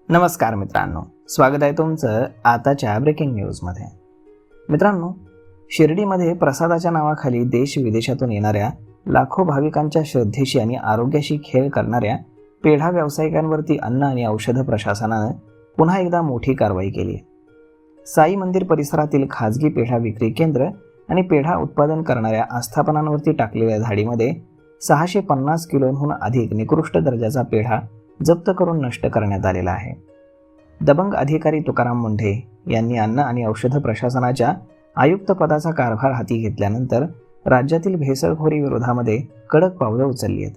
नमस्कार मित्रांनो, स्वागत आहे तुमचं आताच्या ब्रेकिंग न्यूजमध्ये. मित्रांनो, शिर्डीमध्ये प्रसादाच्या नावाखाली देश विदेशातून येणाऱ्या लाखो भाविकांच्या श्रद्धेशी आणि आरोग्याशी खेळ करणाऱ्या पेढा व्यावसायिकांवरती अन्न आणि औषध प्रशासनानं पुन्हा एकदा मोठी कारवाई केली आहे. साई मंदिर परिसरातील खाजगी पेढा विक्री केंद्र आणि पेढा उत्पादन करणाऱ्या आस्थापनांवरती टाकलेल्या धाडीमध्ये 650 किलोहून अधिक निकृष्ट दर्जाचा पेढा जप्त करून नष्ट करण्यात आलेला आहे. दबंग अधिकारी तुकाराम मुंढे यांनी अन्न आणि औषध प्रशासनाच्या आयुक्त पदाचा कारभार हाती घेतल्यानंतर राज्यातील भेसळखोरी विरोधामध्ये कडक पावलं उचलली आहेत.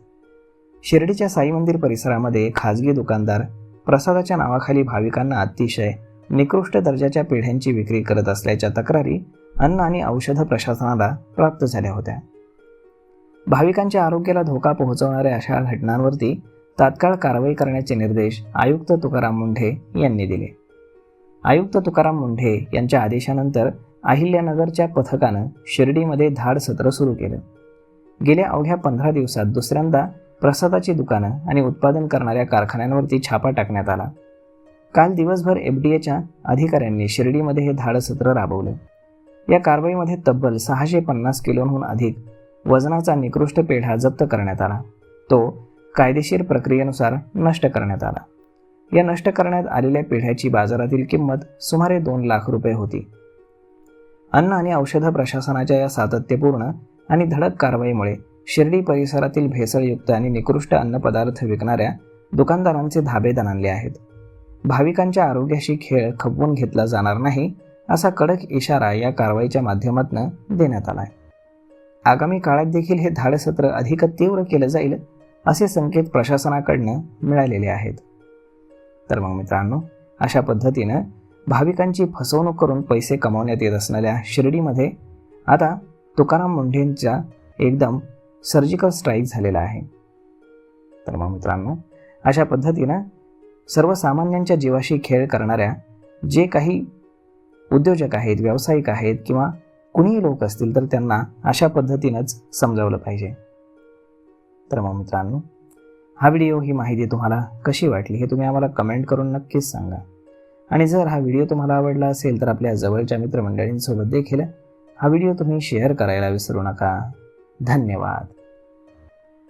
शिर्डीच्या साई मंदिर परिसरामध्ये खाजगी दुकानदार प्रसादाच्या नावाखाली भाविकांना अतिशय निकृष्ट दर्जाच्या पेढ्यांची विक्री करत असल्याच्या तक्रारी अन्न आणि औषध प्रशासनाला प्राप्त झाल्या होत्या. भाविकांच्या आरोग्याला धोका पोहोचवणाऱ्या अशा घटनांवरती तात्काळ कारवाई करण्याचे निर्देश आयुक्त तुकाराम मुंढे यांनी दिले. आयुक्त तुकाराम मुंढे यांच्या आदेशानंतर अहिल्यानगरच्या पथकानं शिर्डीमध्ये धाड सत्र सुरू केलं. गेल्या अवघ्या 15 दिवसात दुसऱ्यांदा प्रसादाची दुकानं आणि उत्पादन करणाऱ्या कारखान्यांवरती छापा टाकण्यात आला. काल दिवसभर FDAच्या अधिकाऱ्यांनी शिर्डीमध्ये हे धाड सत्र राबवलं. या कारवाईमध्ये तब्बल 650 किलोहून अधिक वजनाचा निकृष्ट पेढा जप्त करण्यात आला. तो कायदेशीर प्रक्रियेनुसार नष्ट करण्यात आला. या नष्ट करण्यात आलेल्या पेढ्याची बाजारातील किंमत सुमारे 2 लाख रुपये होती. अन्न आणि औषध प्रशासनाच्या या सातत्यपूर्ण आणि धडक कारवाईमुळे शिर्डी परिसरातील भेसळयुक्त आणि निकृष्ट अन्नपदार्थ विकणाऱ्या दुकानदारांचे धाबे दणाणले आहेत. भाविकांच्या आरोग्याशी खेळ खपवून घेतला जाणार नाही असा कडक इशारा या कारवाईच्या माध्यमातून देण्यात आला आहे. आगामी काळात देखील हे धाडसत्र अधिक तीव्र केलं जाईल असे संकेत प्रशासनाकडनं मिळालेले आहेत. तर मग मित्रांनो, अशा पद्धतीनं भाविकांची फसवणूक करून पैसे कमावण्यात येत असणाऱ्या शिर्डीमध्ये आता तुकाराम मुंढेंचा एकदम सर्जिकल स्ट्राईक झालेला आहे. तर मग मित्रांनो, अशा पद्धतीनं सर्वसामान्यांच्या जीवाशी खेळ करणाऱ्या जे काही उद्योजक आहेत, व्यावसायिक आहेत किंवा कुणीही लोक असतील तर त्यांना अशा पद्धतीनंच समजावलं पाहिजे. तर मग मित्रांनो, हा व्हिडिओ, ही माहिती तुम्हाला कशी वाटली हे तुम्ही आम्हाला कमेंट करून नक्कीच सांगा. आणि जर हा व्हिडिओ तुम्हाला आवडला असेल तर आपल्या जवळच्या मित्रमंडळींसोबत देखील हा व्हिडिओ तुम्ही शेअर करायला विसरू नका. धन्यवाद.